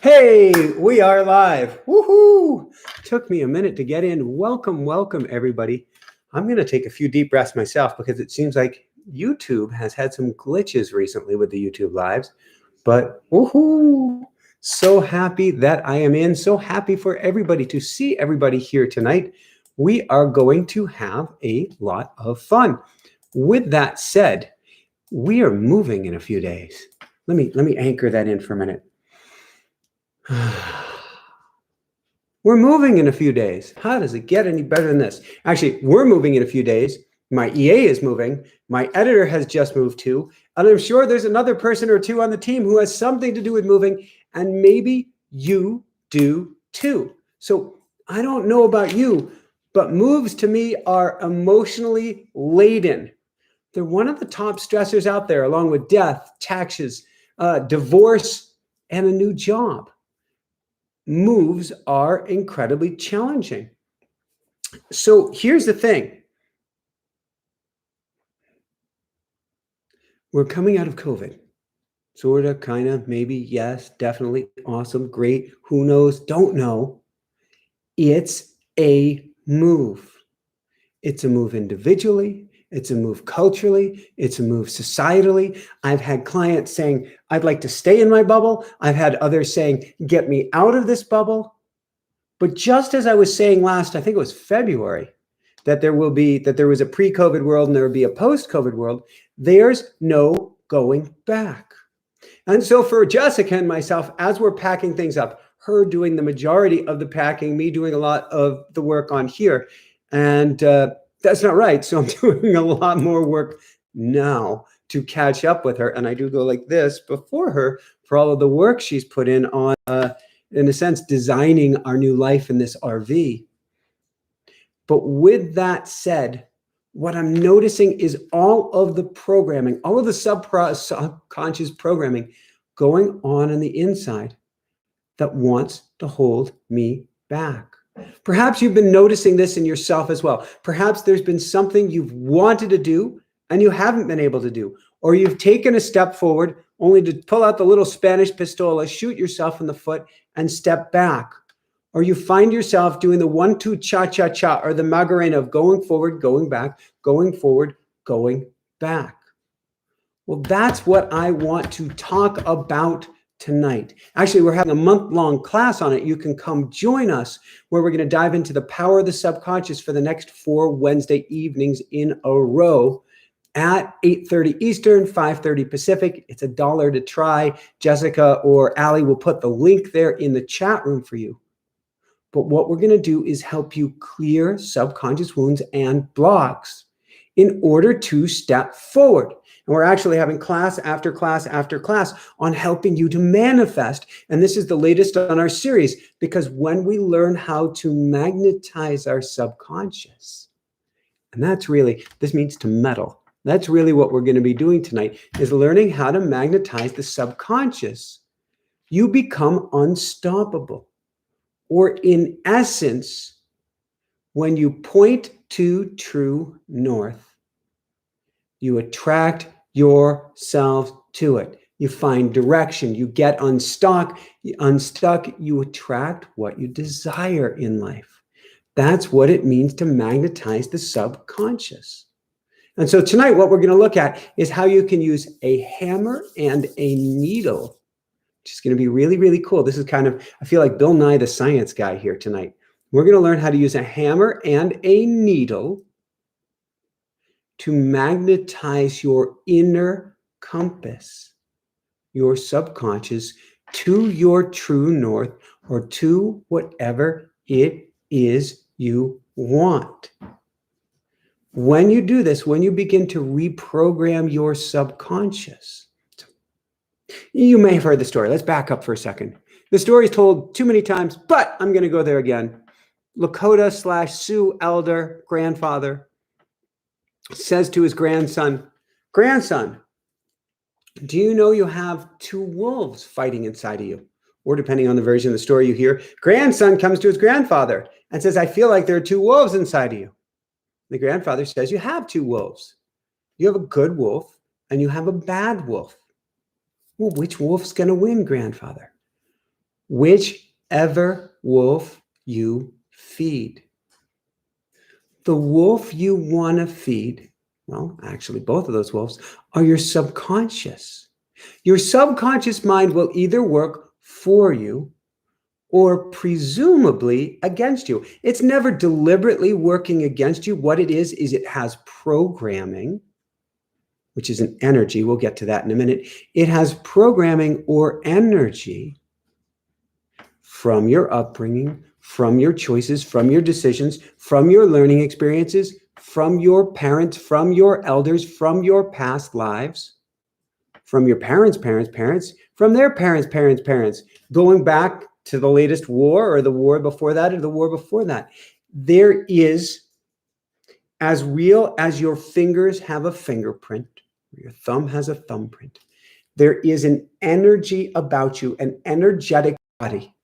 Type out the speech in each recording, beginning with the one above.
Hey, we are live. Woohoo! Took me a minute to get in. Welcome, everybody. I'm going to take a few deep breaths myself because it seems like YouTube has had some glitches recently with the YouTube lives. But woohoo! So happy that I am in. So happy for everybody to see everybody here tonight. We are going to have a lot of fun. With that said, we are moving in a few days. Let me anchor that in for a minute. We're moving in a few days. How does it get any better than this? Actually, we're moving in a few days. My EA is moving. My editor has just moved too. And I'm sure there's another person or two on the team who has something to do with moving. And maybe you do too. So I don't know about you, but moves to me are emotionally laden. They're one of the top stressors out there, along with death, taxes, divorce, and a new job. Moves are incredibly challenging. So here's the thing. We're coming out of COVID. Sort of, kind of, maybe, yes, definitely, awesome, great, who knows, don't know. It's a move. It's a move individually. It's a move culturally. It's a move societally. I've had clients saying, I'd like to stay in my bubble. I've had others saying, get me out of this bubble. But just as I was saying last, I think it was February, that there was a pre-COVID world and there would be a post-COVID world, there's no going back. And so for Jessica and myself, as we're packing things up, her doing the majority of the packing, me doing a lot of the work on here, and that's not right. So I'm doing a lot more work now to catch up with her. And I do go like this before her for all of the work she's put in on, in a sense, designing our new life in this RV. But with that said, what I'm noticing is all of the programming, all of the subconscious programming going on the inside that wants to hold me back. Perhaps you've been noticing this in yourself as well. Perhaps there's been something you've wanted to do and you haven't been able to do, or you've taken a step forward only to pull out the little Spanish pistola, shoot yourself in the foot, and step back. Or you find yourself doing the 1-2 cha-cha-cha, or the Macarena of going forward, going back, going forward, going back. Well, that's what I want to talk about tonight. Actually, we're having a month-long class on it. You can come join us, where we're going to dive into the power of the subconscious for the next 4 Wednesday evenings in a row at 8:30 Eastern, 5:30 Pacific. It's $1 to try. Jessica or Allie will put the link there in the chat room for you. But what we're going to do is help you clear subconscious wounds and blocks in order to step forward. And we're actually having class after class after class on helping you to manifest. And this is the latest on our series, because when we learn how to magnetize our subconscious, and this means to meddle. That's really what we're going to be doing tonight, is learning how to magnetize the subconscious. You become unstoppable. Or in essence, when you point to true north, you attract yourself to it. You find direction. You get unstuck. You attract what you desire in life. That's what it means to magnetize the subconscious. And so tonight, what we're going to look at is how you can use a hammer and a needle. It's going to be really, really cool. This is I feel like Bill Nye the Science Guy here tonight. We're going to learn how to use a hammer and a needle to magnetize your inner compass, your subconscious, to your true north, or to whatever it is you want. When you do this, when you begin to reprogram your subconscious, you may have heard the story. Let's back up for a second. The story is told too many times, but I'm going to go there again. Lakota/Sioux elder, grandfather, says to his grandson, "Grandson, do you know you have 2 wolves fighting inside of you?" Or depending on the version of the story you hear, grandson comes to his grandfather and says, "I feel like there are 2 wolves inside of you." The grandfather says, "You have 2 wolves. You have a good wolf and you have a bad wolf." "Well, which wolf's going to win, grandfather?" whichever wolf you feed. The wolf you want to feed, well, actually, both of those wolves are your subconscious. Your subconscious mind will either work for you or presumably against you. It's never deliberately working against you. What it is it has programming, which is an energy. We'll get to that in a minute. It has programming or energy from your upbringing, from your choices, from your decisions, from your learning experiences, from your parents, from your elders, from your past lives, from your parents' parents' parents, from their parents' parents' parents, going back to the latest war or the war before that or the war before that. There is, as real as your fingers have a fingerprint, your thumb has a thumbprint, there is an energy about you, an energetic body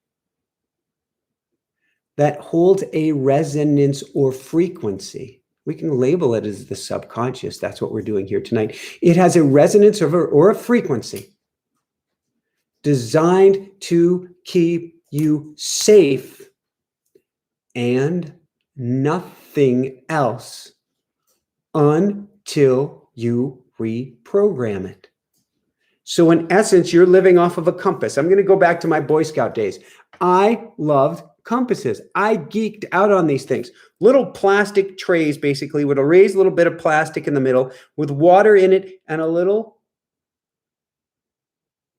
that holds a resonance or frequency. We can label it as the subconscious. That's what we're doing here tonight. It has a resonance or a frequency designed to keep you safe and nothing else until you reprogram it. So in essence, you're living off of a compass. I'm going to go back to my Boy Scout days. I loved compasses. I geeked out on these things. Little plastic trays, basically, with a raised little bit of plastic in the middle with water in it and a little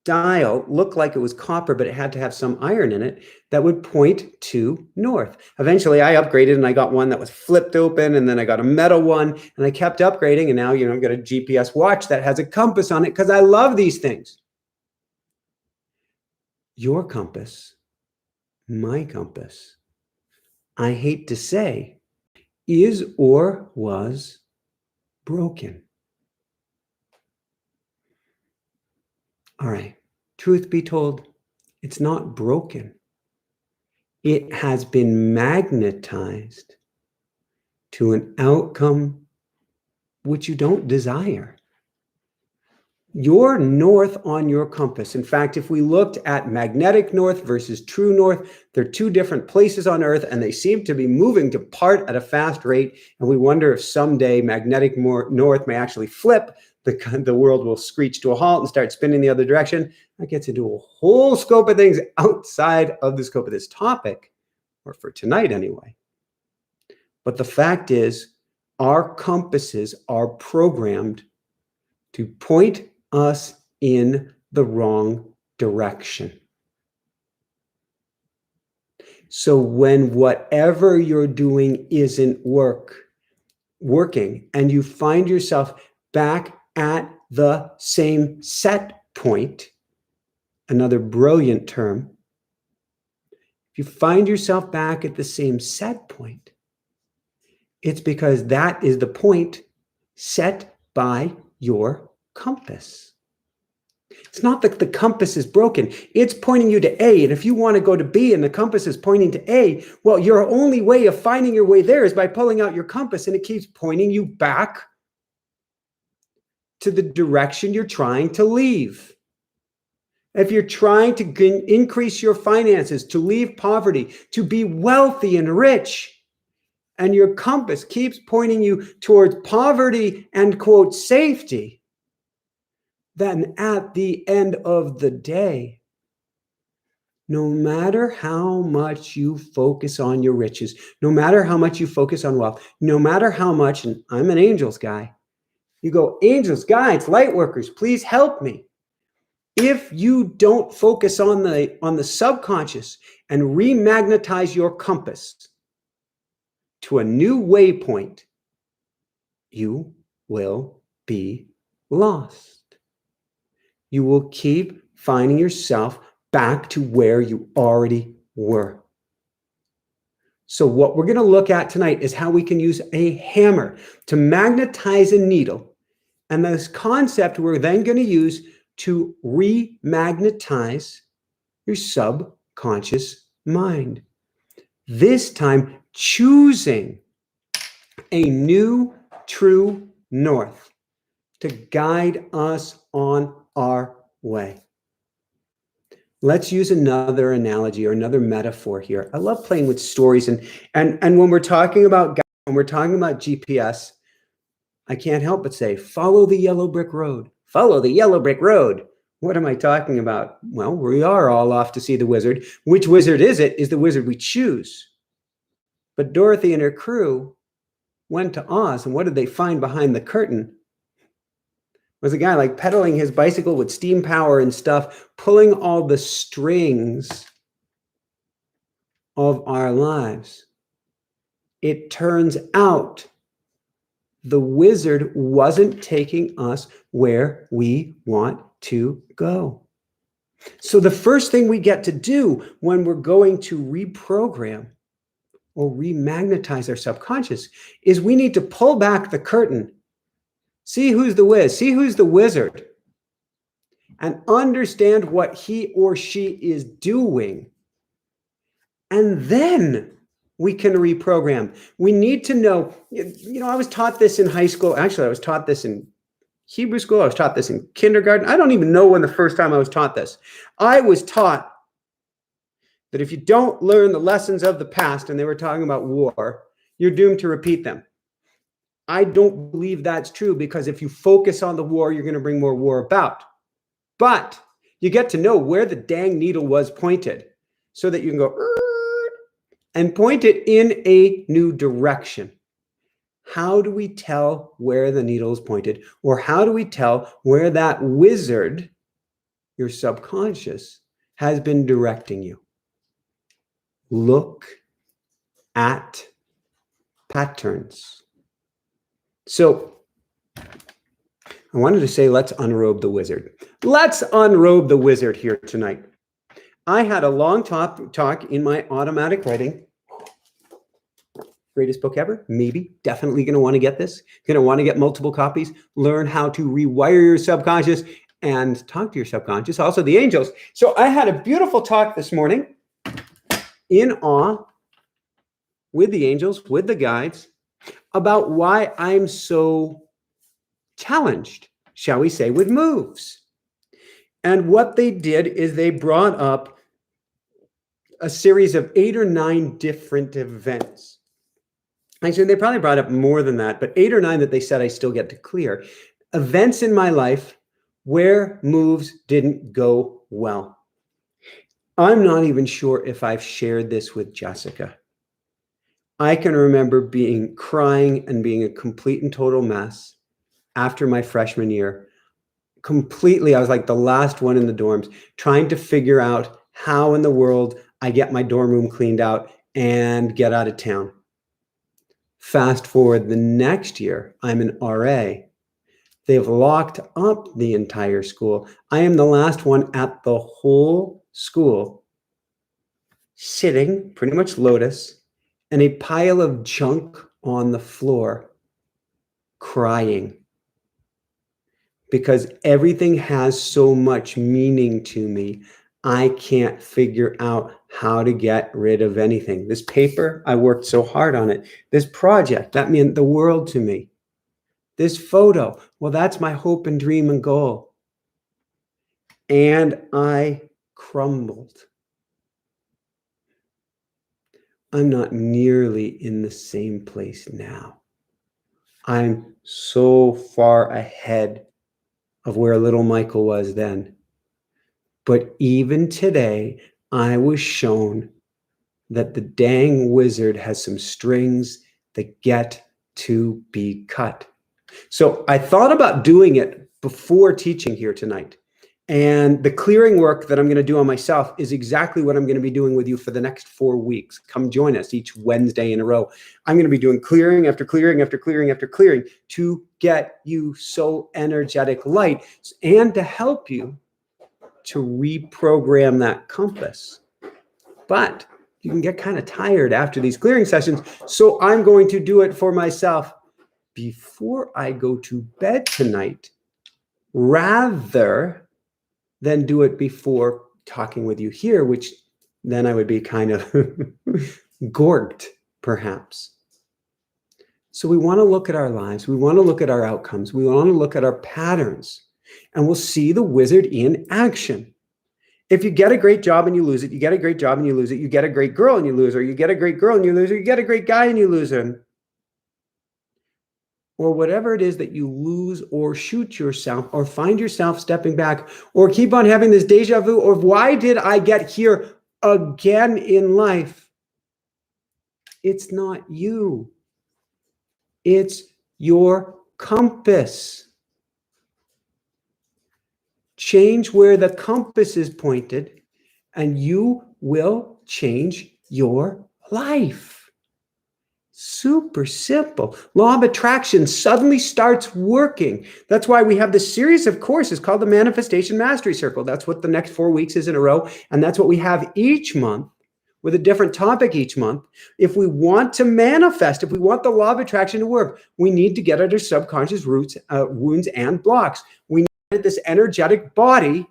dial, looked like it was copper, but it had to have some iron in it that would point to north. Eventually, I upgraded and I got one that was flipped open, and then I got a metal one, and I kept upgrading, and now, I've got a GPS watch that has a compass on it because I love these things. Your compass, my compass, I hate to say, is or was broken. All right, truth be told, it's not broken. It has been magnetized to an outcome which you don't desire. You're north on your compass. In fact, if we looked at magnetic north versus true north, they're two different places on Earth, and they seem to be moving apart at a fast rate. And we wonder if someday magnetic north may actually flip. The world will screech to a halt and start spinning the other direction. That gets into a whole scope of things outside of the scope of this topic, or for tonight anyway. But the fact is, our compasses are programmed to point us in the wrong direction. So when whatever you're doing isn't working, and you find yourself back at the same set point, another brilliant term, if you find yourself back at the same set point, it's because that is the point set by your compass. It's not that the compass is broken. It's pointing you to A. And if you want to go to B and the compass is pointing to A, well, your only way of finding your way there is by pulling out your compass, and it keeps pointing you back to the direction you're trying to leave. If you're trying to increase your finances, to leave poverty, to be wealthy and rich, and your compass keeps pointing you towards poverty and, quote, safety, then at the end of the day, no matter how much you focus on your riches, no matter how much you focus on wealth, no matter how much, and I'm an angels guy, you go, angels, guides, light workers, please help me. If you don't focus on the subconscious and remagnetize your compass to a new waypoint, you will be lost. You will keep finding yourself back to where you already were. So what we're going to look at tonight is how we can use a hammer to magnetize a needle. And this concept we're then going to use to remagnetize your subconscious mind. This time, choosing a new true north to guide us on our way. Let's use another analogy or another metaphor here. I love playing with stories, and when we're talking about GPS, I can't help but say, follow the yellow brick road. Follow the yellow brick road. What am I talking about? Well, we are all off to see the wizard. Which wizard is it? Is the wizard we choose. But Dorothy and her crew went to Oz, and what did they find behind the curtain? Was a guy like pedaling his bicycle with steam power and stuff, pulling all the strings of our lives. It turns out the wizard wasn't taking us where we want to go. So the first thing we get to do when we're going to reprogram or remagnetize our subconscious is we need to pull back the curtain. See who's the whiz, see who's the wizard, and understand what he or she is doing. And then we can reprogram. We need to know, I was taught this in high school. Actually, I was taught this in Hebrew school. I was taught this in kindergarten. I don't even know when the first time I was taught this. I was taught that if you don't learn the lessons of the past, and they were talking about war, you're doomed to repeat them. I don't believe that's true, because if you focus on the war, you're going to bring more war about. But you get to know where the dang needle was pointed so that you can go and point it in a new direction. How do we tell where the needle is pointed? Or how do we tell where that wizard, your subconscious, has been directing you? Look at patterns. So I wanted to say, let's unrobe the wizard. Let's unrobe the wizard here tonight. I had a long talk in my automatic writing. Greatest book ever? Maybe. Definitely going to want to get this. Going to want to get multiple copies. Learn how to rewire your subconscious and talk to your subconscious. Also the angels. So I had a beautiful talk this morning in awe with the angels, with the guides, about why I'm so challenged, shall we say, with moves. And what they did is they brought up a series of 8 or 9 different events. Actually, they probably brought up more than that, but 8 or 9 that they said I still get to clear. Events in my life where moves didn't go well. I'm not even sure if I've shared this with Jessica. I can remember crying and being a complete and total mess after my freshman year. Completely, I was like the last one in the dorms, trying to figure out how in the world I get my dorm room cleaned out and get out of town. Fast forward the next year, I'm an RA. They've locked up the entire school. I am the last one at the whole school, sitting pretty much lotus in a pile of junk on the floor, crying. Because everything has so much meaning to me, I can't figure out how to get rid of anything. This paper, I worked so hard on it. This project, that meant the world to me. This photo, well, that's my hope and dream and goal. And I crumbled. I'm not nearly in the same place now. I'm so far ahead of where little Michael was then. But even today, I was shown that the dang wizard has some strings that get to be cut. So I thought about doing it before teaching here tonight. And the clearing work that I'm going to do on myself is exactly what I'm going to be doing with you for the next 4 weeks. Come join us each Wednesday in a row. I'm going to be doing clearing after clearing after clearing after clearing to get you so energetic light and to help you to reprogram that compass. But you can get kind of tired after these clearing sessions. So I'm going to do it for myself before I go to bed tonight, rather than do it before talking with you here, which then I would be kind of gorged, perhaps. So we want to look at our lives. We want to look at our outcomes. We want to look at our patterns, and we'll see the wizard in action. If you get a great job and you lose it, you get a great job and you lose it, you get a great girl and you lose her, you get a great girl and you lose her, you get a great guy and you lose him. Or whatever it is that you lose or shoot yourself or find yourself stepping back or keep on having this deja vu of why did I get here again in life? It's not you. It's your compass. Change where the compass is pointed and you will change your life. Super simple. Law of attraction suddenly starts working. That's why we have this series of courses called the Manifestation Mastery Circle. That's what the next 4 weeks is in a row. And that's what we have each month with a different topic each month. If we want to manifest, if we want the law of attraction to work, we need to get at our subconscious roots, wounds and blocks. We need this energetic body,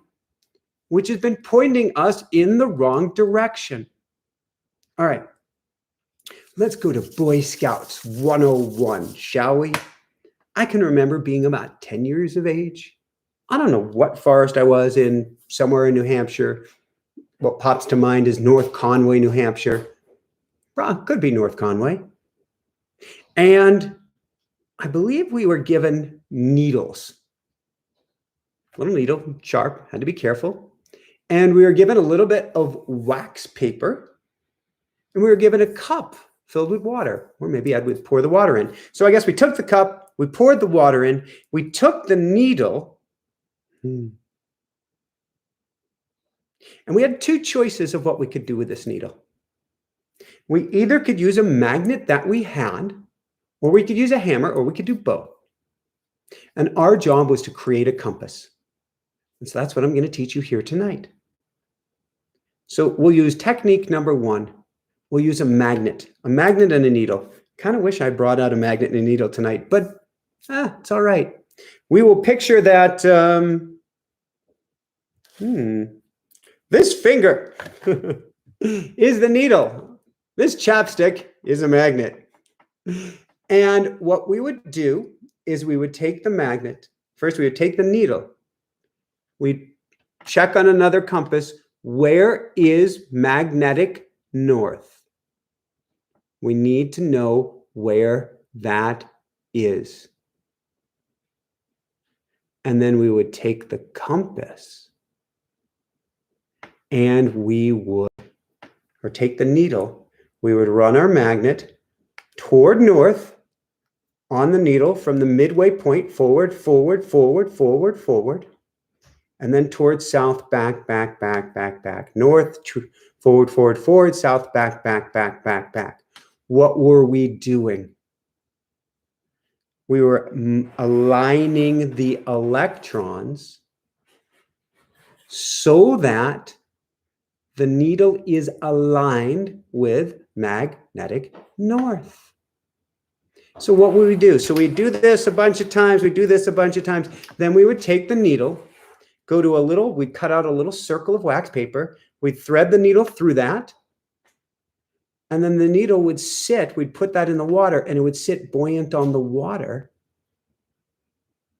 which has been pointing us in the wrong direction. All right. Let's go to Boy Scouts 101, shall we? I can remember being about 10 years of age. I don't know what forest I was in, somewhere in New Hampshire. What pops to mind is North Conway, New Hampshire. Well, could be North Conway. And I believe we were given needles. Little needle, sharp, had to be careful. And we were given a little bit of wax paper. And we were given a cup filled with water, or maybe I would pour the water in. So I guess we took the cup, we poured the water in, we took the needle, and we had two choices of what we could do with this needle. We either could use a magnet that we had, or we could use a hammer, or we could do both. And our job was to create a compass. And so that's what I'm going to teach you here tonight. So we'll use technique number 1. We'll use a magnet and a needle. Kind of wish I brought out a magnet and a needle tonight, but it's all right. We will picture that this finger is the needle. This chapstick is a magnet. And what we would do is we would take the magnet. First, we would take the needle. We'd check on another compass. Where is magnetic north? We need to know where that is. And then we would take the compass and we would, or take the needle, we would run our magnet toward north on the needle from the midway point, forward, forward, forward, forward, forward, and then towards south, back, back, back, back, back, north, forward, forward, forward, south, back, back, back, back, back. What were we doing? We were aligning the electrons so that the needle is aligned with magnetic north. So what would we do? So we do this a bunch of times, we do this a bunch of times. Then we would take the needle, go to we'd cut out a little circle of wax paper, we'd thread the needle through that, and then the needle would sit, we'd put that in the water, and it would sit buoyant on the water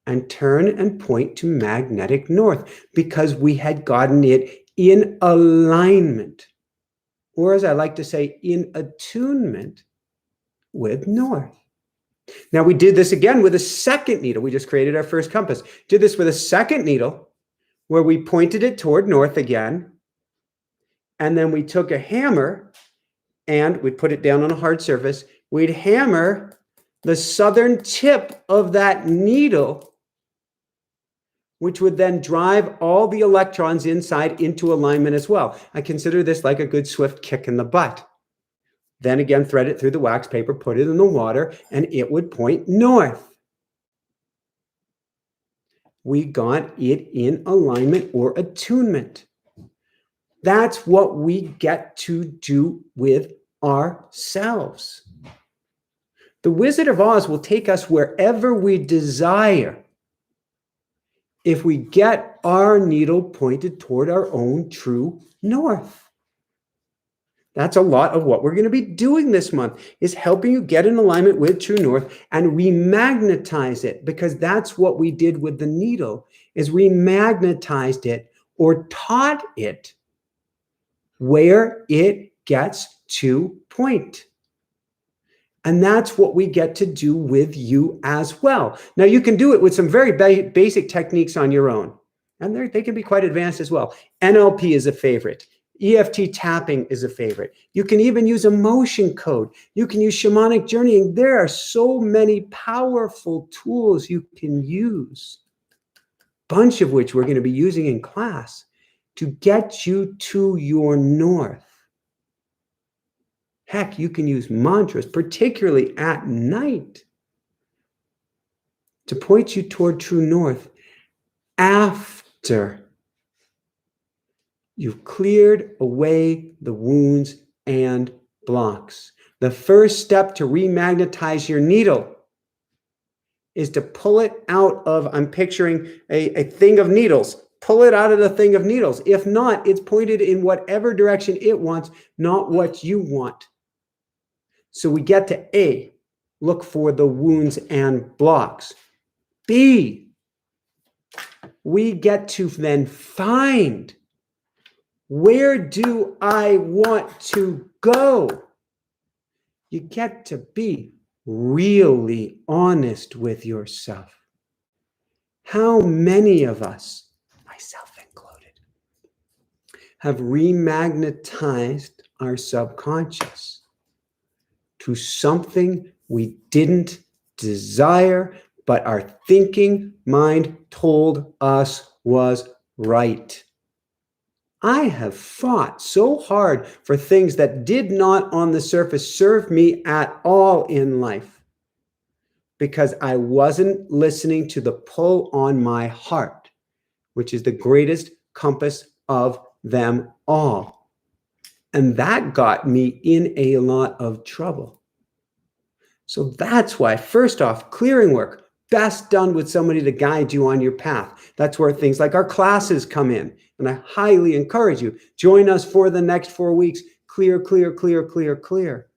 and turn and point to magnetic north because we had gotten it in alignment, or as I like to say, in attunement with north. Now we did this again with a second needle. We just created our first compass. Did this with a second needle where we pointed it toward north again, and then we took a hammer and we'd put it down on a hard surface. We'd hammer the southern tip of that needle, which would then drive all the electrons inside into alignment as well. I consider this like a good swift kick in the butt. Then again, thread it through the wax paper, put it in the water, and it would point north. We got it in alignment or attunement. That's what we get to do with ourselves. The Wizard of Oz will take us wherever we desire if we get our needle pointed toward our own true north. That's a lot of what we're going to be doing this month, is helping you get in alignment with true north and remagnetize it, because that's what we did with the needle, is we magnetized it or taught it where it gets to point. And that's what we get to do with you as well. Now, you can do it with some very basic techniques on your own, and they can be quite advanced as well. NLP is a favorite. EFT tapping is a favorite. You can even use emotion code. You can use shamanic journeying. There are so many powerful tools you can use, a bunch of which we're going to be using in class to get you to your north. Heck, you can use mantras, particularly at night, to point you toward true north after you've cleared away the wounds and blocks. The first step to remagnetize your needle is to pull it out of, I'm picturing a thing of needles. Pull it out of the thing of needles. If not, it's pointed in whatever direction it wants, not what you want. So we get to A, look for the wounds and blocks. B, we get to then find, where do I want to go? You get to be really honest with yourself. How many of us, myself included, have remagnetized our subconscious to something we didn't desire, but our thinking mind told us was right? I have fought so hard for things that did not on the surface serve me at all in life because I wasn't listening to the pull on my heart, which is the greatest compass of them all. And that got me in a lot of trouble. So that's why, first off, clearing work, best done with somebody to guide you on your path. That's where things like our classes come in. And I highly encourage you, join us for the next 4 weeks. Clear, clear, clear, clear, clear.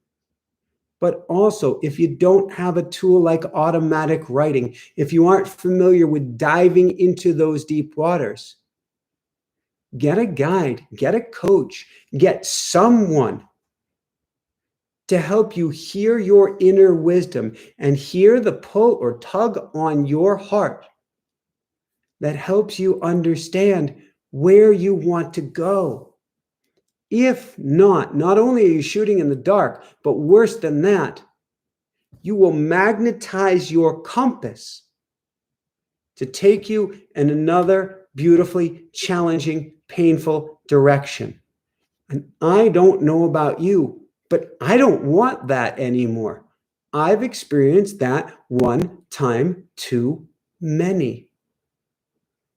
But also, if you don't have a tool like automatic writing, if you aren't familiar with diving into those deep waters, get a guide, get a coach, get someone to help you hear your inner wisdom and hear the pull or tug on your heart that helps you understand where you want to go. If not only are you shooting in the dark, but worse than that, you will magnetize your compass to take you in another beautifully challenging, painful direction. And I don't know about you, but I don't want that anymore. I've experienced that one time too many.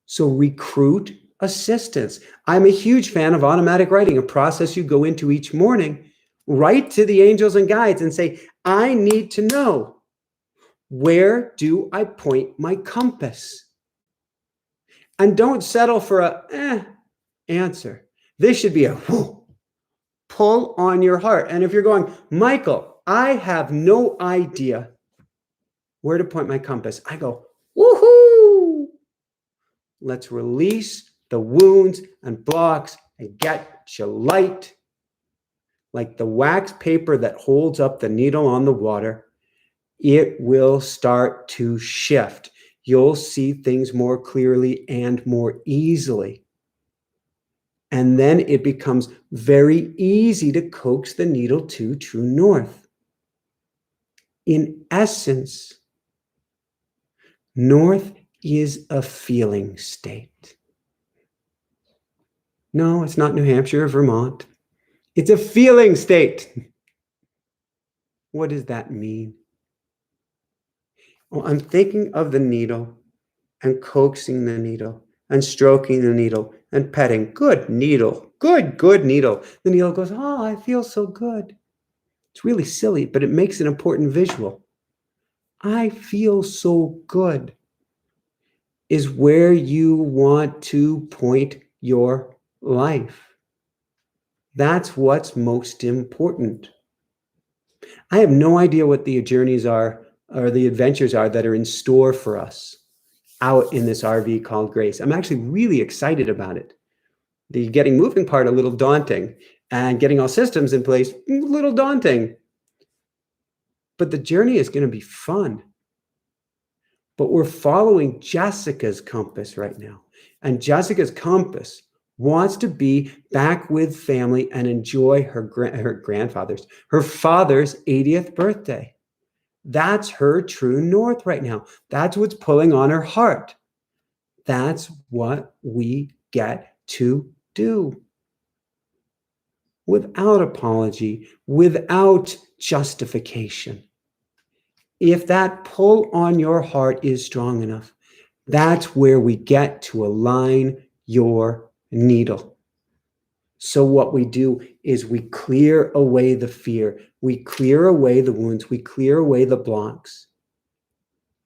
So recruit assistance. I'm a huge fan of automatic writing, a process you go into each morning. Write to the angels and guides and say, I need to know, where do I point my compass? And don't settle for a answer. This should be a whoo, pull on your heart. And if you're going, Michael, I have no idea where to point my compass, I go, woohoo! Let's release the wounds and blocks and get you light, like the wax paper that holds up the needle on the water. It will start to shift. You'll see things more clearly and more easily. And then it becomes very easy to coax the needle to true north. In essence, north is a feeling state. No, it's not New Hampshire or Vermont. It's a feeling state. What does that mean? Well, I'm thinking of the needle and coaxing the needle and stroking the needle and petting. Good needle. Good needle. The needle goes, oh, I feel so good. It's really silly, but it makes an important visual. I feel so good is where you want to point your life. That's what's most important. I have no idea what the journeys are or the adventures are that are in store for us out in this RV called Grace. I'm actually really excited about it. The getting moving part a little daunting, and getting all systems in place a little daunting. But the journey is going to be fun. But we're following Jessica's compass right now. And Jessica's compass wants to be back with family and enjoy her father's 80th birthday. That's her true north right now. That's what's pulling on her heart. That's what we get to do. Without apology, without justification. If that pull on your heart is strong enough, that's where we get to align your needle. So what we do is we clear away the fear, we clear away the wounds, we clear away the blocks.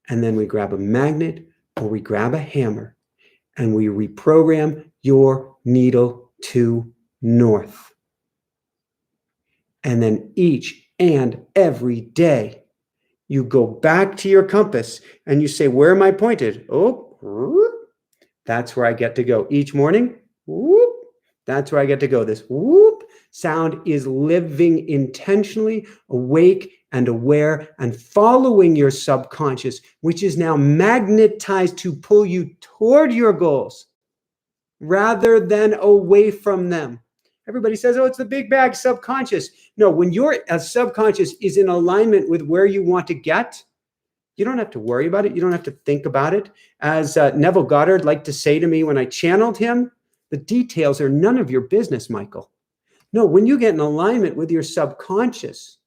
And then we grab a magnet or we grab a hammer and we reprogram your needle to north. And then each and every day, you go back to your compass and you say, where am I pointed? Oh, whoop, that's where I get to go. Each morning, whoop, that's where I get to go. This whoop sound is living intentionally, awake and aware, and following your subconscious, which is now magnetized to pull you toward your goals rather than away from them. Everybody says, oh, it's the big bag subconscious. No, when your subconscious is in alignment with where you want to get, you don't have to worry about it. You don't have to think about it. As Neville Goddard liked to say to me when I channeled him, the details are none of your business, Michael. No, when you get in alignment with your subconscious,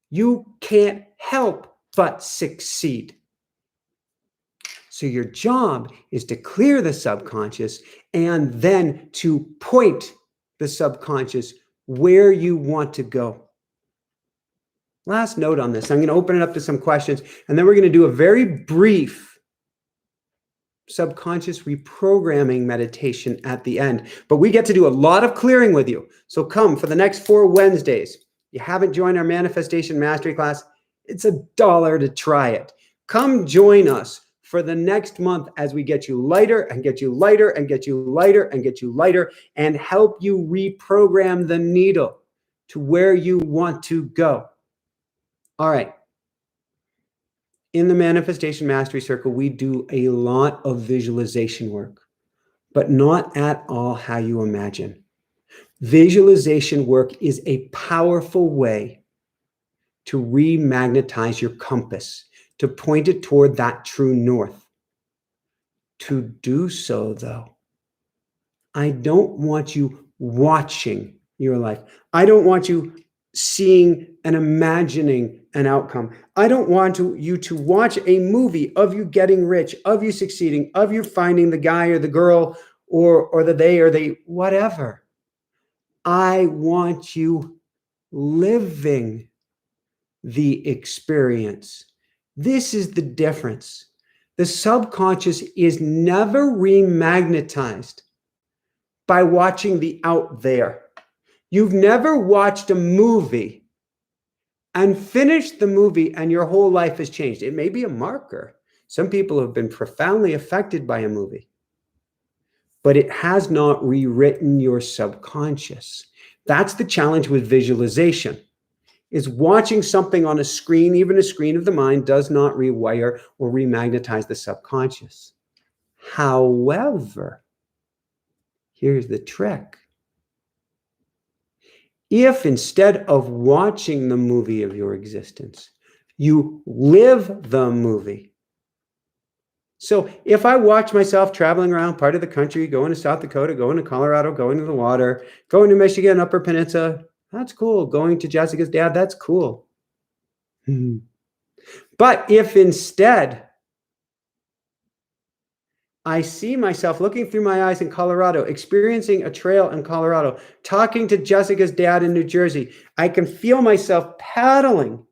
you can't help but succeed. So your job is to clear the subconscious and then to point the subconscious where you want to go. Last note on this, I'm going to open it up to some questions, and then we're going to do a very brief subconscious reprogramming meditation at the end. But we get to do a lot of clearing with you. So come for the next 4 Wednesdays. You haven't joined our Manifestation Mastery class, it's $1 to try it. Come join us for the next month as we get you lighter and get you lighter and get you lighter and get you lighter and help you reprogram the needle to where you want to go. All right. In the Manifestation Mastery Circle, we do a lot of visualization work, but not at all how you imagine. Visualization work is a powerful way to remagnetize your compass, to point it toward that true north. To do so, though, I don't want you watching your life. I don't want you seeing and imagining an outcome. I don't want you to watch a movie of you getting rich, of you succeeding, of you finding the guy or the girl or the they or they, whatever. I want you living the experience. This is the difference. The subconscious is never remagnetized by watching the out there. You've never watched a movie and finished the movie and your whole life has changed. It may be a marker. Some people have been profoundly affected by a movie, but it has not rewritten your subconscious. That's the challenge with visualization. Is watching something on a screen, even a screen of the mind, does not rewire or remagnetize the subconscious. However, here's the trick. If instead of watching the movie of your existence, you live the movie. So if I watch myself traveling around part of the country, going to South Dakota, going to Colorado, going to the water, going to Michigan, Upper Peninsula, that's cool. Going to Jessica's dad, that's cool. But if instead I see myself looking through my eyes in Colorado, experiencing a trail in Colorado, talking to Jessica's dad in New Jersey, I can feel myself paddling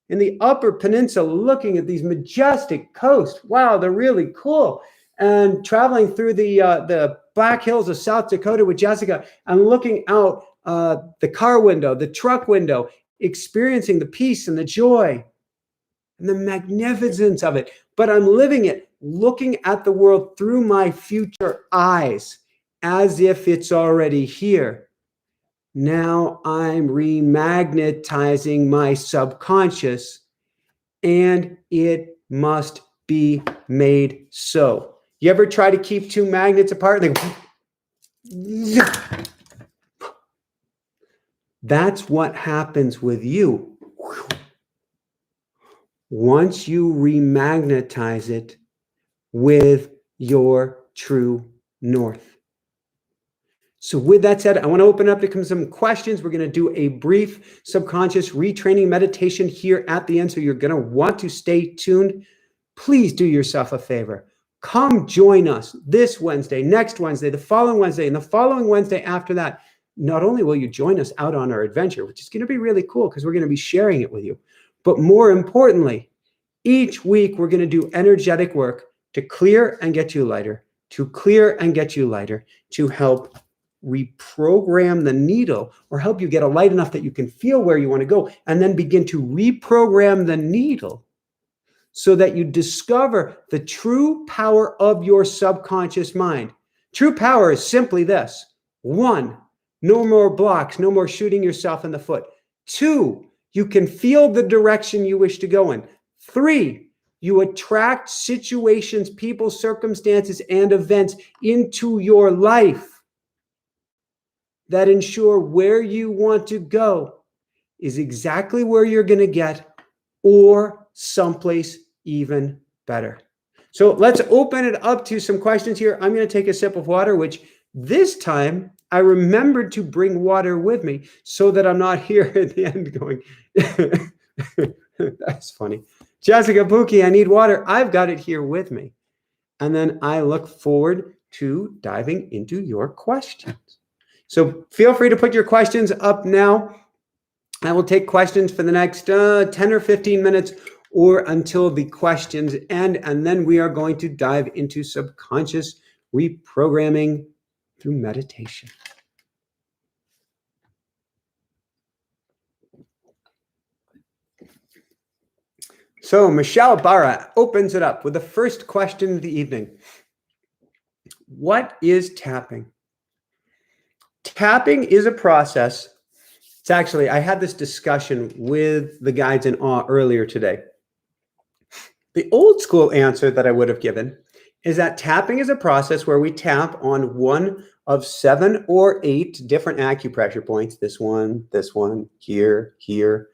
in the Upper Peninsula, looking at these majestic coasts. Wow, they're really cool. And traveling through the Black Hills of South Dakota with Jessica and looking out the car window, the truck window, experiencing the peace and the joy and the magnificence of it. But I'm living it, looking at the world through my future eyes. as if it's already here. Now I'm remagnetizing my subconscious, and it must be made so. You ever try to keep two magnets apart? They go, that's what happens with you. Once you remagnetize it with your true north. So with that said, I want to open up to some questions. We're going to do a brief subconscious retraining meditation here at the end. So you're going to want to stay tuned. Please do yourself a favor. Come join us this Wednesday, next Wednesday, the following Wednesday, and the following Wednesday after that. Not only will you join us out on our adventure, which is going to be really cool because we're going to be sharing it with you, but more importantly, each week we're going to do energetic work to clear and get you lighter, to clear and get you lighter, to help reprogram the needle or help you get a light enough that you can feel where you want to go, and then begin to reprogram the needle so that you discover the true power of your subconscious mind. True power is simply this. 1, no more blocks, no more shooting yourself in the foot. 2, you can feel the direction you wish to go in. 3, you attract situations, people, circumstances, and events into your life that ensure where you want to go is exactly where you're going to get, or someplace even better. So let's open it up to some questions here. I'm going to take a sip of water, which this time I remembered to bring water with me so that I'm not here at the end going, that's funny. Jessica Pookie, I need water. I've got it here with me. And then I look forward to diving into your questions. So feel free to put your questions up now. I will take questions for the next 10 or 15 minutes or until the questions end. And then we are going to dive into subconscious reprogramming through meditation. So Michelle Barra opens it up with the first question of the evening. What is tapping? Tapping is a process. It's actually, I had this discussion with the guides in awe earlier today. The old school answer that I would have given is that tapping is a process where we tap on one of 7 or 8 different acupressure points. This one, here, here,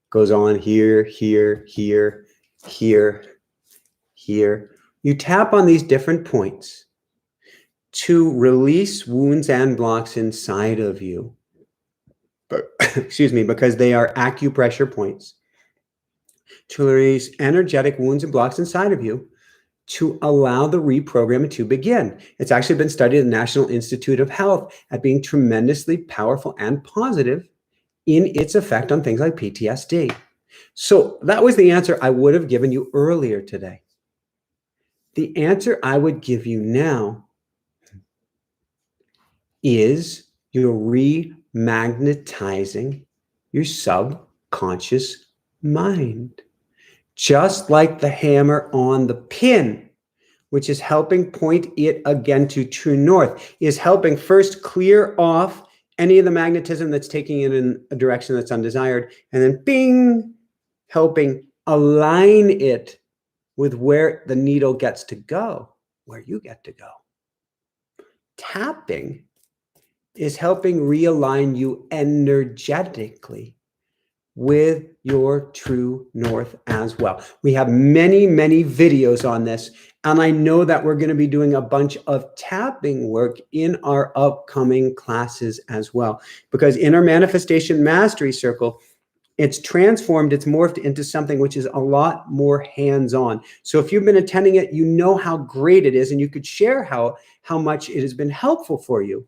goes on here, here, here, here, here. You tap on these different points to release wounds and blocks inside of you. But, excuse me, because they are acupressure points. To release energetic wounds and blocks inside of you to allow the reprogramming to begin. It's actually been studied at the National Institute of Health at being tremendously powerful and positive in its effect on things like PTSD. So that was the answer I would have given you earlier today. The answer I would give you now is you're remagnetizing your subconscious mind. Just like the hammer on the pin, which is helping point it again to true north, is helping first clear off any of the magnetism that's taking it in a direction that's undesired, and then bing, helping align it with where the needle gets to go, where you get to go. Tapping is helping realign you energetically with your true north as well. We have many, many videos on this, and I know that we're going to be doing a bunch of tapping work in our upcoming classes as well, because in our Manifestation Mastery Circle, it's transformed, it's morphed into something which is a lot more hands-on. So if you've been attending it, you know how great it is, and you could share how much it has been helpful for you.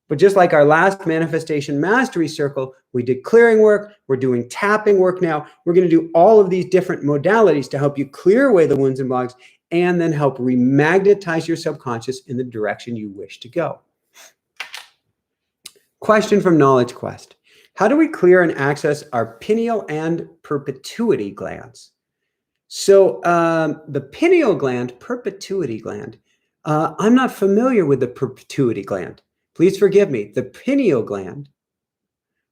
But just like our last Manifestation Mastery Circle, we did clearing work, we're doing tapping work now. We're going to do all of these different modalities to help you clear away the wounds and blocks and then help remagnetize your subconscious in the direction you wish to go. Question from Knowledge Quest. How do we clear and access our pineal and perpetuity glands? So the pineal gland, perpetuity gland, I'm not familiar with the pituitary gland. Please forgive me. The pineal gland.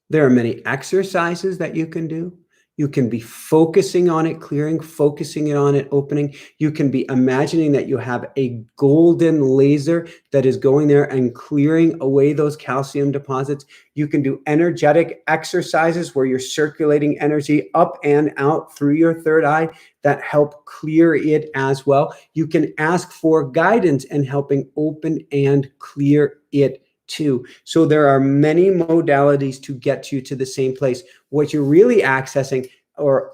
There are many exercises that you can do. You can be focusing on it, clearing, focusing it on it, opening. You can be imagining that you have a golden laser that is going there and clearing away those calcium deposits. You can do energetic exercises where you're circulating energy up and out through your third eye that help clear it as well. You can ask for guidance and helping open and clear it too. So there are many modalities to get you to the same place. What you're really accessing or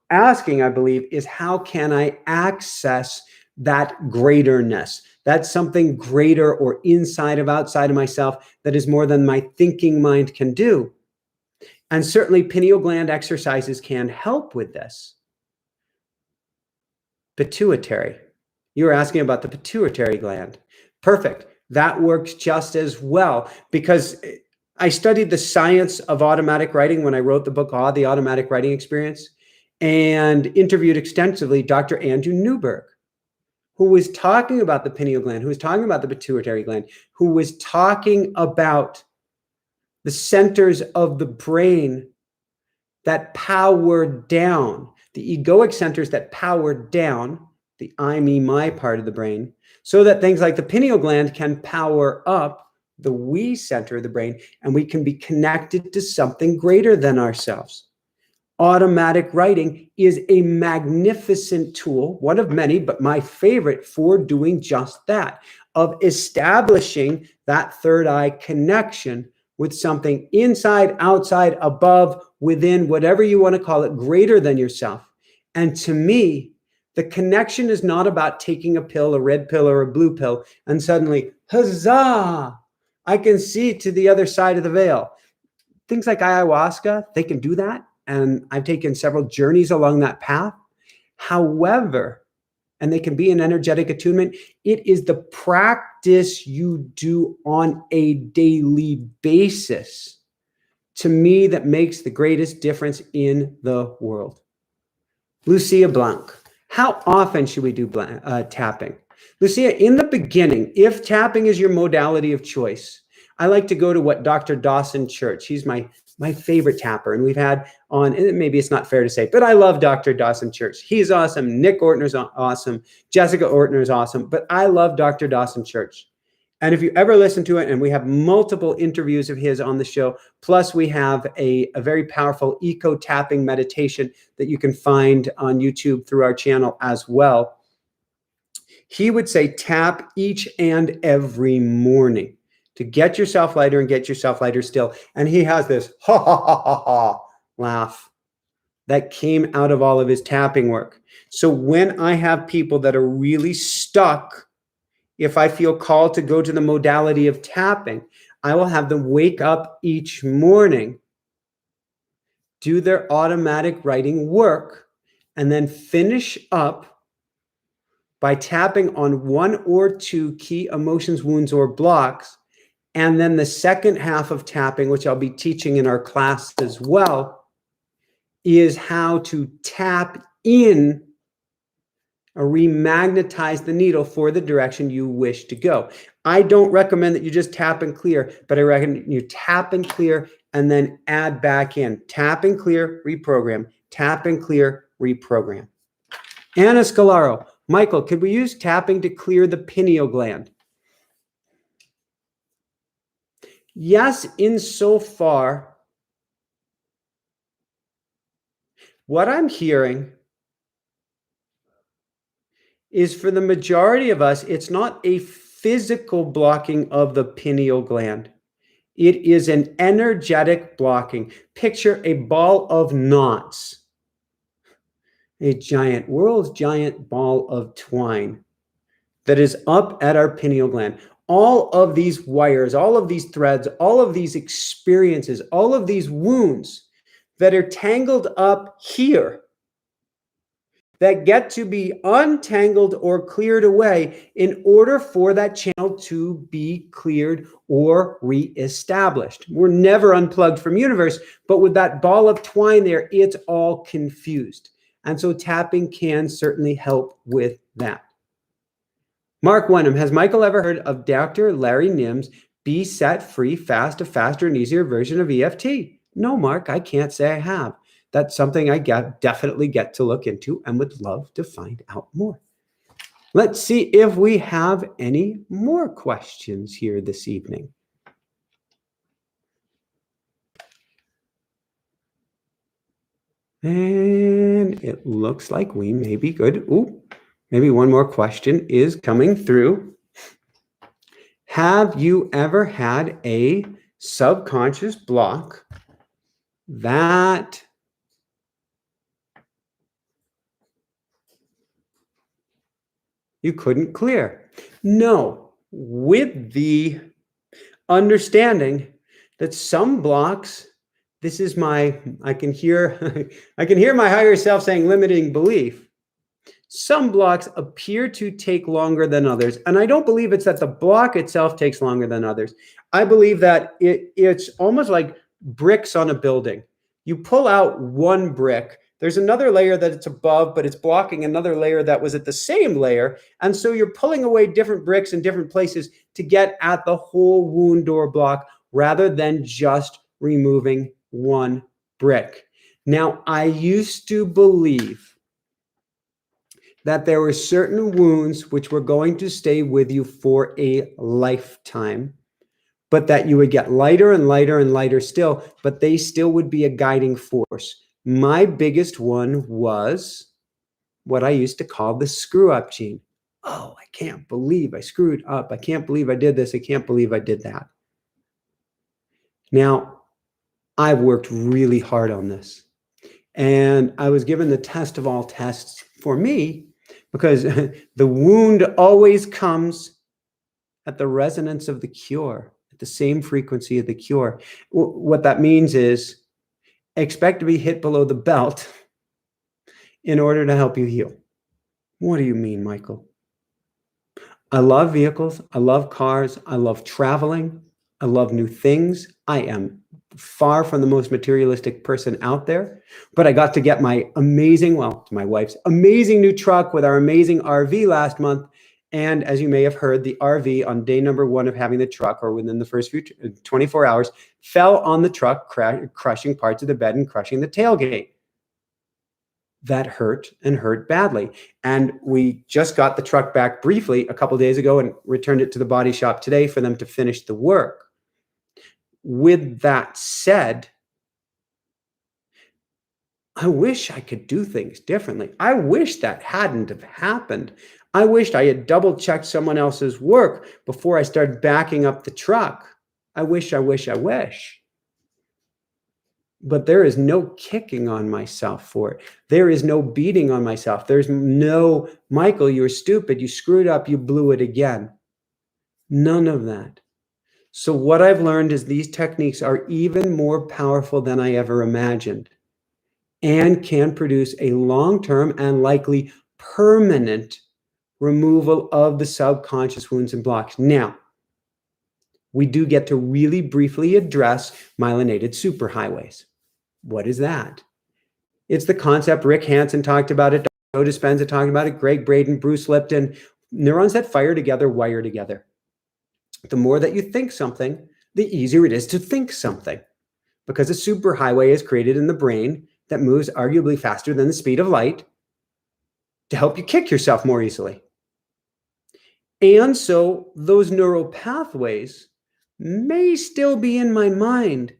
asking, I believe, is how can I access that greaterness? That's something greater or inside of outside of myself that is more than my thinking mind can do. And certainly pineal gland exercises can help with this. Pituitary. You were asking about the pituitary gland. Perfect. That works just as well because I studied the science of automatic writing when I wrote the book, The Automatic Writing Experience, and interviewed extensively Dr. Andrew Newberg, who was talking about the pineal gland, who was talking about the pituitary gland, who was talking about the centers of the brain that power down, the egoic centers that power down the I, me, my part of the brain, so that things like the pineal gland can power up the we center of the brain, and we can be connected to something greater than ourselves. Automatic writing is a magnificent tool, one of many, but my favorite for doing just that, of establishing that third eye connection with something inside, outside, above, within, whatever you want to call it, greater than yourself. And to me, the connection is not about taking a pill, a red pill or a blue pill, and suddenly, huzzah, I can see to the other side of the veil. Things like ayahuasca, they can do that. And I've taken several journeys along that path. However, and they can be an energetic attunement, it is the practice you do on a daily basis, to me, that makes the greatest difference in the world. Lucia Blanc. How often should we do tapping? Lucia, in the beginning, if tapping is your modality of choice, I like to go to what Dr. Dawson Church, he's my favorite tapper, and we've had on, and maybe it's not fair to say, but I love Dr. Dawson Church. He's awesome. Nick Ortner's awesome. Jessica Ortner is awesome, but I love Dr. Dawson Church. And if you ever listen to it, and we have multiple interviews of his on the show, plus we have a very powerful eco tapping meditation that you can find on YouTube through our channel as well. He would say tap each and every morning to get yourself lighter and get yourself lighter still. And he has this ha ha ha ha ha laugh that came out of all of his tapping work. So when I have people that are really stuck, if I feel called to go to the modality of tapping, I will have them wake up each morning, do their automatic writing work, and then finish up by tapping on one or two key emotions, wounds, or blocks. And then the second half of tapping, which I'll be teaching in our class as well, is how to tap in or remagnetize the needle for the direction you wish to go. I don't recommend that you just tap and clear, but I recommend you tap and clear and then add back in. Tap and clear, reprogram. Tap and clear, reprogram. Anna Scalaro. Michael, could we use tapping to clear the pineal gland? Yes, insofar. What I'm hearing is for the majority of us, it's not a physical blocking of the pineal gland. It is an energetic blocking. Picture a ball of knots, a giant, world's giant ball of twine that is up at our pineal gland. All of these wires, all of these threads, all of these experiences, all of these wounds that are tangled up here, that get to be untangled or cleared away in order for that channel to be cleared or reestablished. We're never unplugged from universe, but with that ball of twine there, it's all confused. And so tapping can certainly help with that. Mark Wenham, has Michael ever heard of Dr. Larry Nim's Be Set Free Fast, a faster and easier version of EFT? No, Mark, I can't say I have. That's something I definitely get to look into and would love to find out more. Let's see if we have any more questions here this evening. And it looks like we may be good. Ooh, maybe one more question is coming through. Have you ever had a subconscious block that you couldn't clear? No, with the understanding that some blocks, this is my, I can hear my higher self saying limiting belief. Some blocks appear to take longer than others. And I don't believe it's that the block itself takes longer than others. I believe that it's almost like bricks on a building. You pull out one brick, there's another layer that it's above, but it's blocking another layer that was at the same layer. And so you're pulling away different bricks in different places to get at the whole wound door block rather than just removing one brick. Now, I used to believe that there were certain wounds which were going to stay with you for a lifetime, but that you would get lighter and lighter and lighter still, but they still would be a guiding force. My biggest one was what I used to call the screw up gene. Oh, I can't believe I screwed up. I can't believe I did this. I can't believe I did that. Now, I've worked really hard on this. And I was given the test of all tests for me because the wound always comes at the resonance of the cure, at the same frequency of the cure. What that means is expect to be hit below the belt in order to help you heal. What do you mean, Michael? I love vehicles. I love cars. I love traveling. I love new things. I am far from the most materialistic person out there, but I got to get my amazing, well, my wife's amazing new truck with our amazing RV last month. And as you may have heard, the RV on day number 1 of having the truck, or within the first 24 hours, fell on the truck, crushing parts of the bed and crushing the tailgate. That hurt and hurt badly. And we just got the truck back briefly a couple days ago and returned it to the body shop today for them to finish the work. With that said, I wish I could do things differently. I wish that hadn't have happened. I wished I had double checked someone else's work before I started backing up the truck. I wish. But there is no kicking on myself for it. There is no beating on myself. There's no, Michael, you're stupid. You screwed up. You blew it again. None of that. So what I've learned is these techniques are even more powerful than I ever imagined and can produce a long-term and likely permanent removal of the subconscious wounds and blocks. Now, we do get to really briefly address myelinated superhighways. What is that? It's the concept Rick Hansen talked about it, Joe Dispenza talked about it, Greg Braden, Bruce Lipton. Neurons that fire together wire together. The more that you think something, the easier it is to think something, because a superhighway is created in the brain that moves arguably faster than the speed of light to help you kick yourself more easily. And so those neural pathways may still be in my mind,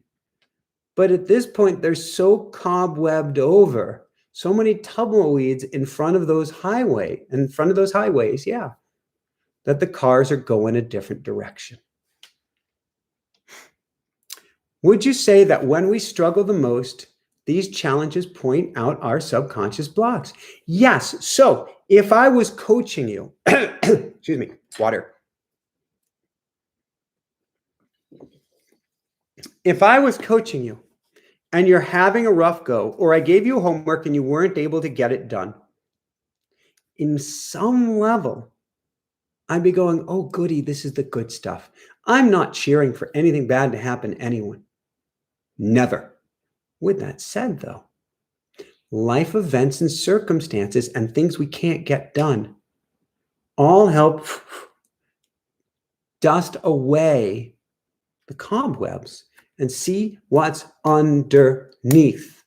but at this point, they're so cobwebbed over, so many tumbleweeds in front of those highways, yeah, that the cars are going a different direction. Would you say that when we struggle the most, these challenges point out our subconscious blocks? Yes. So if I was coaching you, excuse me, water. If I was coaching you and you're having a rough go, or I gave you homework and you weren't able to get it done, in some level, I'd be going, oh, goody, this is the good stuff. I'm not cheering for anything bad to happen to anyone. Never. With that said, though, life events and circumstances and things we can't get done all help dust away the cobwebs and see what's underneath.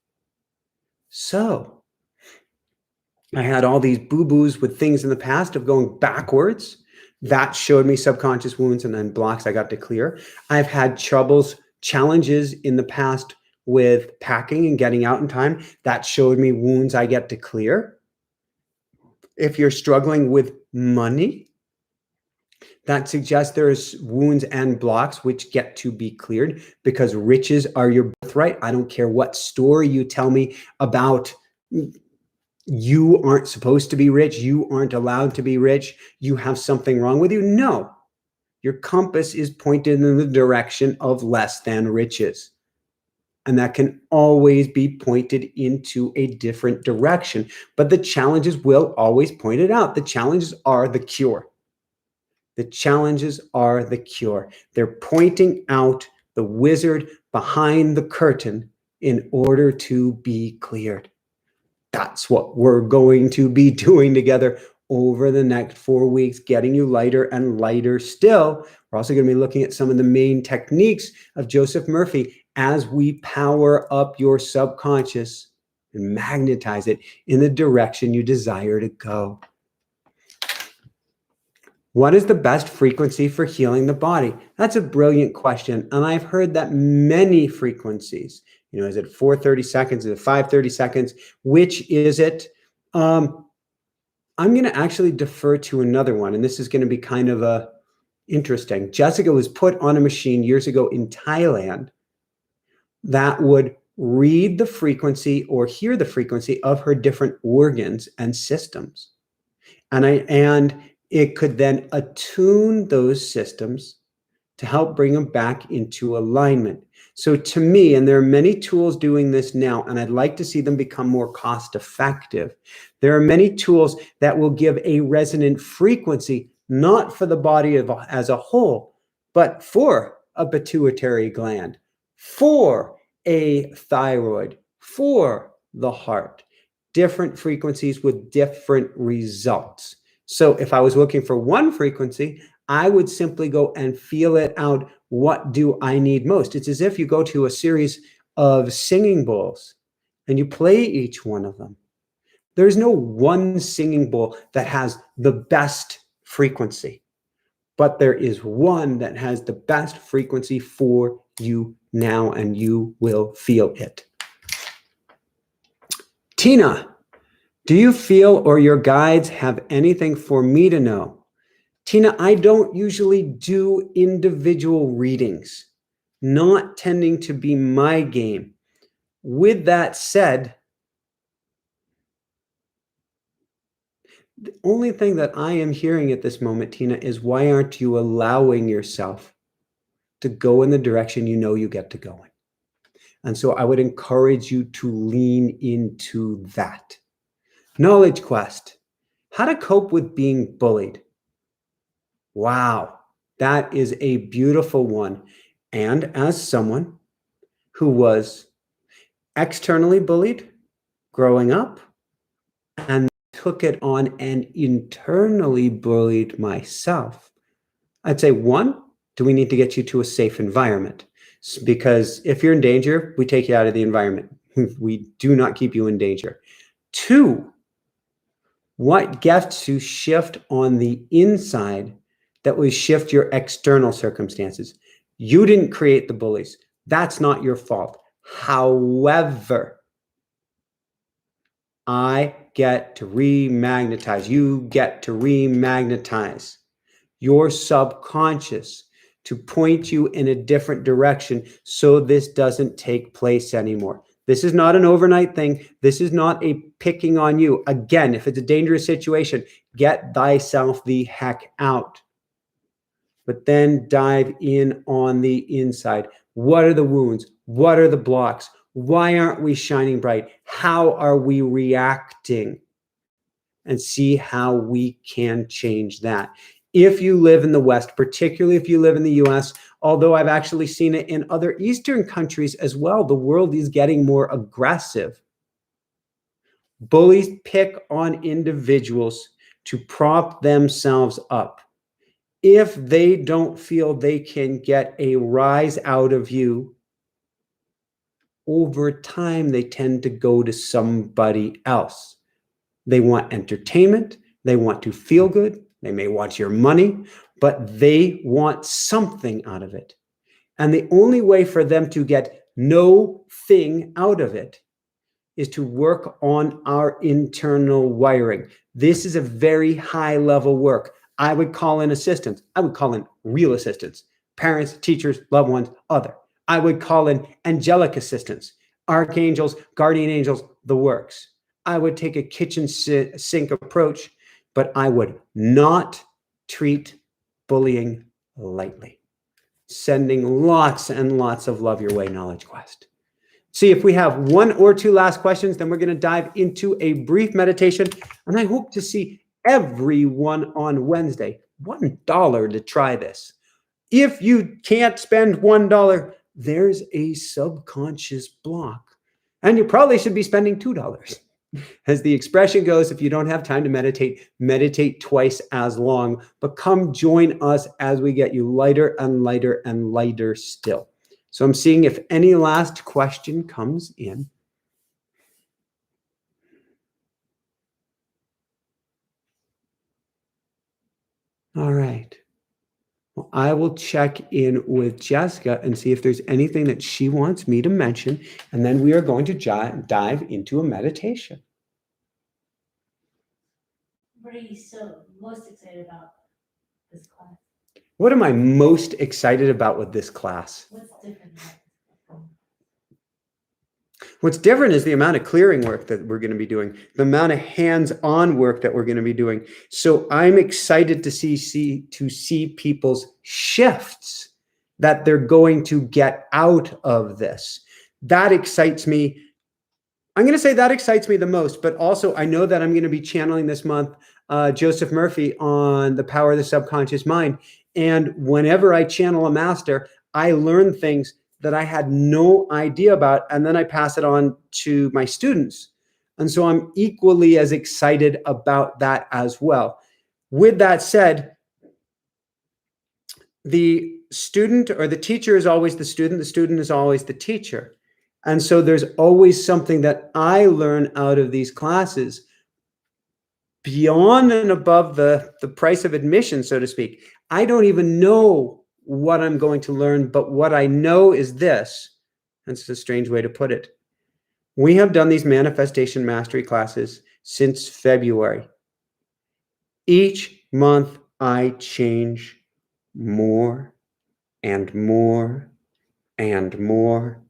So I had all these boo-boos with things in the past of going backwards. That showed me subconscious wounds and then blocks I got to clear. I've had challenges in the past with packing and getting out in time. That showed me wounds I get to clear. If you're struggling with money, that suggests there's wounds and blocks which get to be cleared, because riches are your birthright. I don't care what story you tell me about you aren't supposed to be rich, you aren't allowed to be rich, you have something wrong with you. No, your compass is pointed in the direction of less than riches. And that can always be pointed into a different direction. But the challenges will always point it out. The challenges are the cure. The challenges are the cure. They're pointing out the wizard behind the curtain in order to be cleared. That's what we're going to be doing together over the next 4 weeks, getting you lighter and lighter still. We're also going to be looking at some of the main techniques of Joseph Murphy as we power up your subconscious and magnetize it in the direction you desire to go. What is the best frequency for healing the body? That's a brilliant question. And I've heard that many frequencies. You know, is it 430 seconds? Is it 530 seconds? Which is it? I'm going to actually defer to another one. And this is going to be kind of interesting. Jessica was put on a machine years ago in Thailand that would read the frequency or hear the frequency of her different organs and systems. And it could then attune those systems to help bring them back into alignment. So to me, and there are many tools doing this now, and I'd like to see them become more cost effective. There are many tools that will give a resonant frequency, not for the body as a whole, but for a pituitary gland, for a thyroid, for the heart. Different frequencies with different results. So if I was looking for one frequency, I would simply go and feel it out. What do I need most? It's as if you go to a series of singing bowls and you play each one of them. There's no one singing bowl that has the best frequency, but there is one that has the best frequency for you now, and you will feel it. Tina, do you feel or your guides have anything for me to know? Tina, I don't usually do individual readings, not tending to be my game. With that said, the only thing that I am hearing at this moment, Tina, is why aren't you allowing yourself to go in the direction you know you get to go in? And so I would encourage you to lean into that. Knowledge Quest, how to cope with being bullied. Wow, that is a beautiful one. And as someone who was externally bullied growing up and took it on and internally bullied myself, I'd say, one, do we need to get you to a safe environment? Because if you're in danger, we take you out of the environment. We do not keep you in danger. Two, what gets to shift on the inside that will shift your external circumstances? You didn't create the bullies. That's not your fault. However, I get to remagnetize. You get to remagnetize your subconscious to point you in a different direction so this doesn't take place anymore. This is not an overnight thing. This is not a picking on you. Again, if it's a dangerous situation, get thyself the heck out. But then dive in on the inside. What are the wounds? What are the blocks? Why aren't we shining bright? How are we reacting? And see how we can change that. If you live in the West, particularly if you live in the US, although I've actually seen it in other Eastern countries as well, the world is getting more aggressive. Bullies pick on individuals to prop themselves up. If they don't feel they can get a rise out of you, over time, they tend to go to somebody else. They want entertainment. They want to feel good. They may want your money, but they want something out of it. And the only way for them to get no thing out of it is to work on our internal wiring. This is a very high level work. I would call in assistants. I would call in real assistants, parents, teachers, loved ones, other. I would call in angelic assistants, archangels, guardian angels, the works. I would take a kitchen sink approach, but I would not treat bullying lightly. Sending lots and lots of love your way, Knowledge Quest. See if we have one or two last questions, then we're going to dive into a brief meditation. And I hope to see everyone on Wednesday. $1 to try this. If you can't spend $1, there's a subconscious block. And you probably should be spending $2. As the expression goes, if you don't have time to meditate, meditate twice as long. But come join us as we get you lighter and lighter and lighter still. So I'm seeing if any last question comes in. All right. Well, I will check in with Jessica and see if there's anything that she wants me to mention. And then we are going to dive into a meditation. What are you most excited about this class? What am I most excited about with this class? What's different about this? What's different is the amount of clearing work that we're going to be doing, the amount of hands-on work that we're going to be doing. So I'm excited to see people's shifts that they're going to get out of this. That excites me. I'm going to say that excites me the most, but also I know that I'm going to be channeling this month Joseph Murphy on the power of the subconscious mind. And whenever I channel a master, I learn things that I had no idea about, and then I pass it on to my students. And so I'm equally as excited about that as well. With that said, the student or the teacher is always the student is always the teacher. And so there's always something that I learn out of these classes beyond and above the price of admission, so to speak. I don't even know what I'm going to learn, but what I know is this. That's a strange way to put it. We have done these manifestation mastery classes since February. Each month I change more and more and more.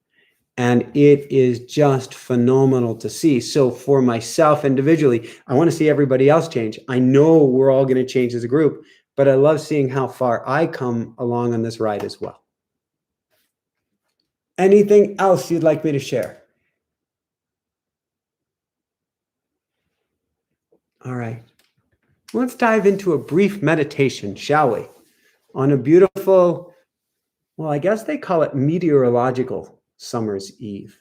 And it is just phenomenal to see. So for myself individually, I want to see everybody else change. I know we're all going to change as a group, but I love seeing how far I come along on this ride as well. Anything else you'd like me to share? All right. Let's dive into a brief meditation, shall we? On a beautiful, well, I guess they call it meteorological summer's eve.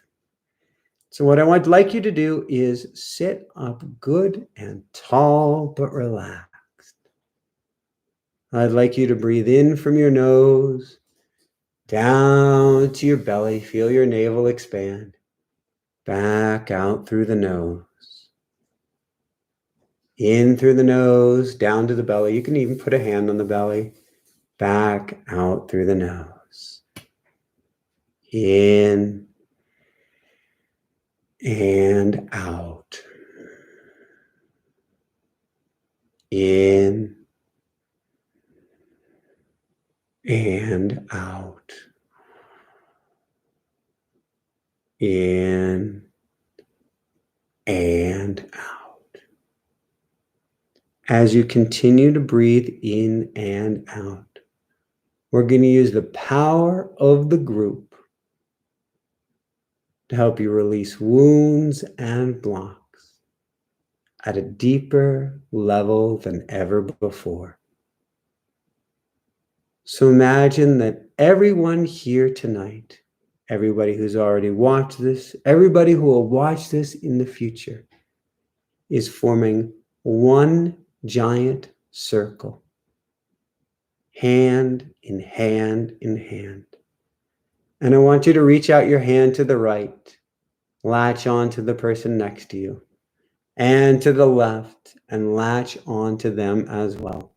So what I would like you to do is sit up good and tall, but relaxed. I'd like you to breathe in from your nose, down to your belly. Feel your navel expand. Back out through the nose. In through the nose, down to the belly. You can even put a hand on the belly. Back out through the nose. In and out. In and out. In and out. As you continue to breathe in and out, we're going to use the power of the group to help you release wounds and blocks at a deeper level than ever before. So imagine that everyone here tonight, everybody who's already watched this, everybody who will watch this in the future, is forming one giant circle, hand in hand in hand. And I want you to reach out your hand to the right, latch on to the person next to you, and to the left, and latch on to them as well.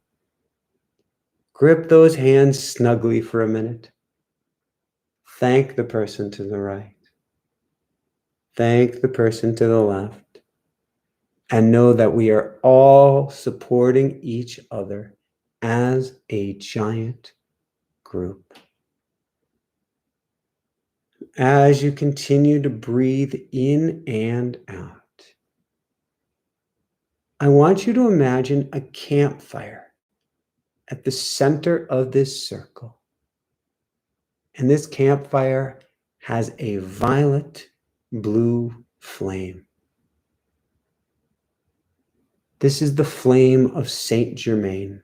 Grip those hands snugly for a minute. Thank the person to the right. Thank the person to the left. And know that we are all supporting each other as a giant group. As you continue to breathe in and out, I want you to imagine a campfire at the center of this circle. And this campfire has a violet blue flame. This is the flame of Saint Germain.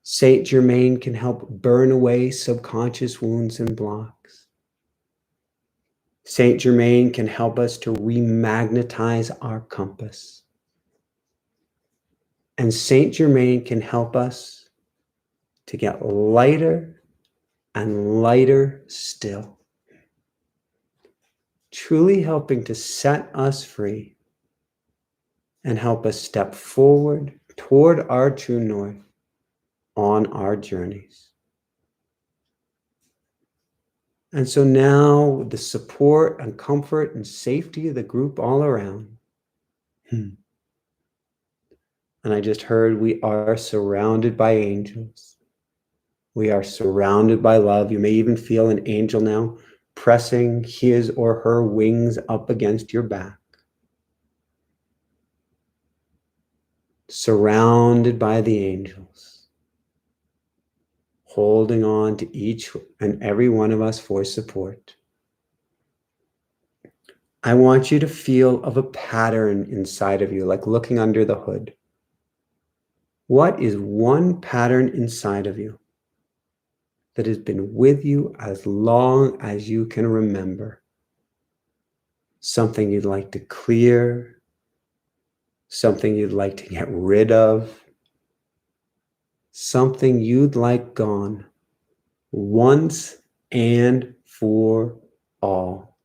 Saint Germain can help burn away subconscious wounds and blocks. Saint Germain can help us to remagnetize our compass. And Saint Germain can help us to get lighter and lighter still, truly helping to set us free and help us step forward toward our true north on our journeys. And so now, with the support and comfort and safety of the group all around, and I just heard we are surrounded by angels. We are surrounded by love. You may even feel an angel now pressing his or her wings up against your back. Surrounded by the angels, holding on to each and every one of us for support. I want you to feel of a pattern inside of you, like looking under the hood. What is one pattern inside of you that has been with you as long as you can remember? Something you'd like to clear, something you'd like to get rid of, something you'd like gone once and for all.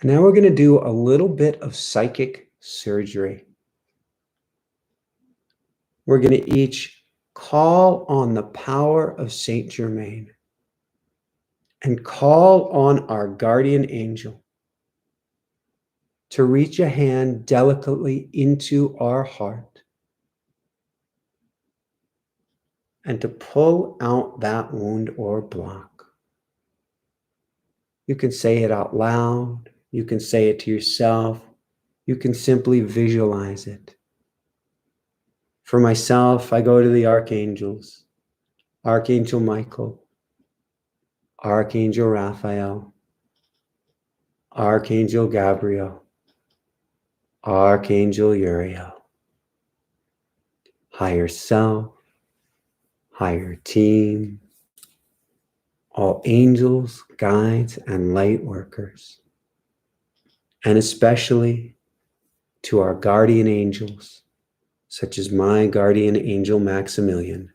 And now we're going to do a little bit of psychic surgery. We're going to each call on the power of Saint Germain and call on our guardian angel to reach a hand delicately into our heart and to pull out that wound or block. You can say it out loud. You can say it to yourself. You can simply visualize it. For myself, I go to the Archangels, Archangel Michael, Archangel Raphael, Archangel Gabriel, Archangel Uriel, higher self, higher team, all angels, guides, and light workers, and especially to our guardian angels, such as my guardian angel Maximilian.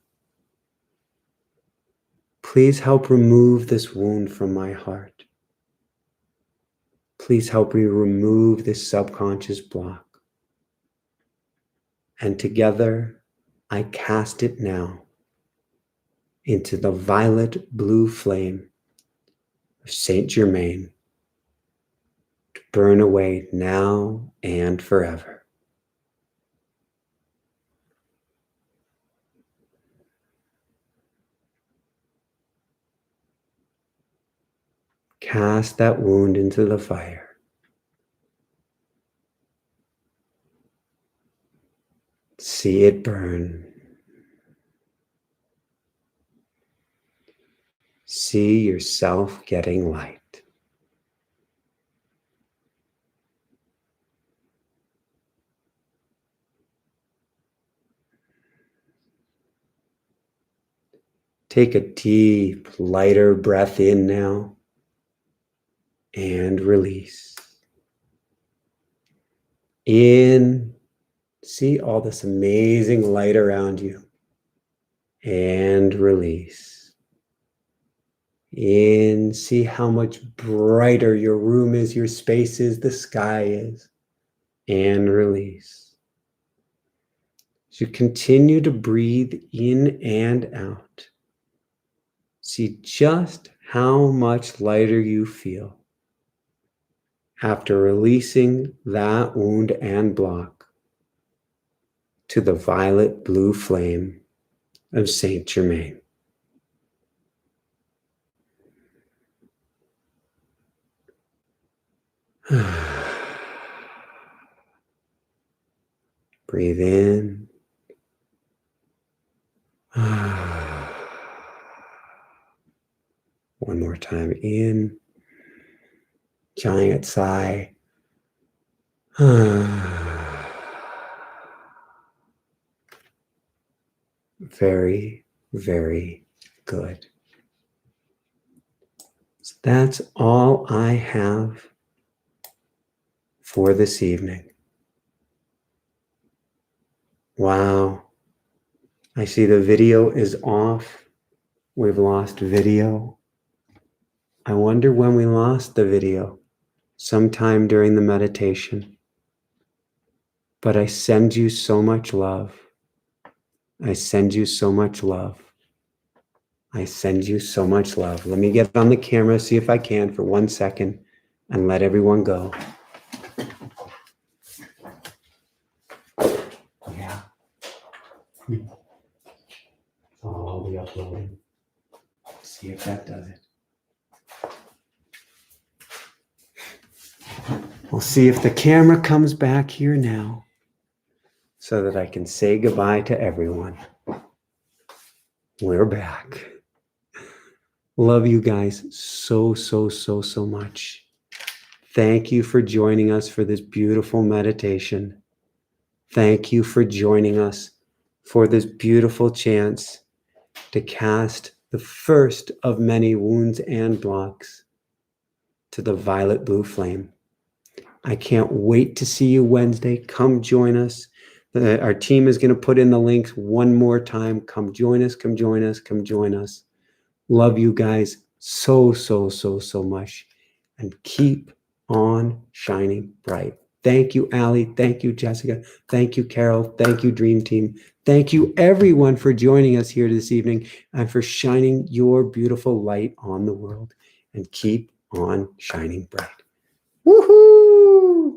Please help remove this wound from my heart. Please help me remove this subconscious block. And together, I cast it now into the violet blue flame of Saint Germain to burn away now and forever. Cast that wound into the fire. See it burn. See yourself getting light. Take a deep, lighter breath in now and release. In, see all this amazing light around you and release. In, see how much brighter your room is, your space is, the sky is, and release. As you continue to breathe in and out, see just how much lighter you feel after releasing that wound and block to the violet blue flame of Saint Germain. Breathe in. One more time in. Giant sigh. Very, very good. So that's all I have for this evening. Wow. I see the video is off. We've lost video. I wonder when we lost the video. Sometime during the meditation. But I send you so much love. I send you so much love. I send you so much love. Let me get on the camera, see if I can for 1 second, and let everyone go. Yeah. I'll be uploading. See if that does it. We'll see if the camera comes back here now so that I can say goodbye to everyone. We're back. Love you guys so, so, so, so much. Thank you for joining us for this beautiful meditation. Thank you for joining us for this beautiful chance to cast the first of many wounds and blocks to the violet blue flame. I can't wait to see you Wednesday. Come join us. Our team is going to put in the links one more time. Come join us, come join us, come join us. Love you guys so, so, so, so much. And keep on shining bright. Thank you, Allie. Thank you, Jessica. Thank you, Carol. Thank you, Dream Team. Thank you, everyone, for joining us here this evening and for shining your beautiful light on the world. And keep on shining bright. Woohoo!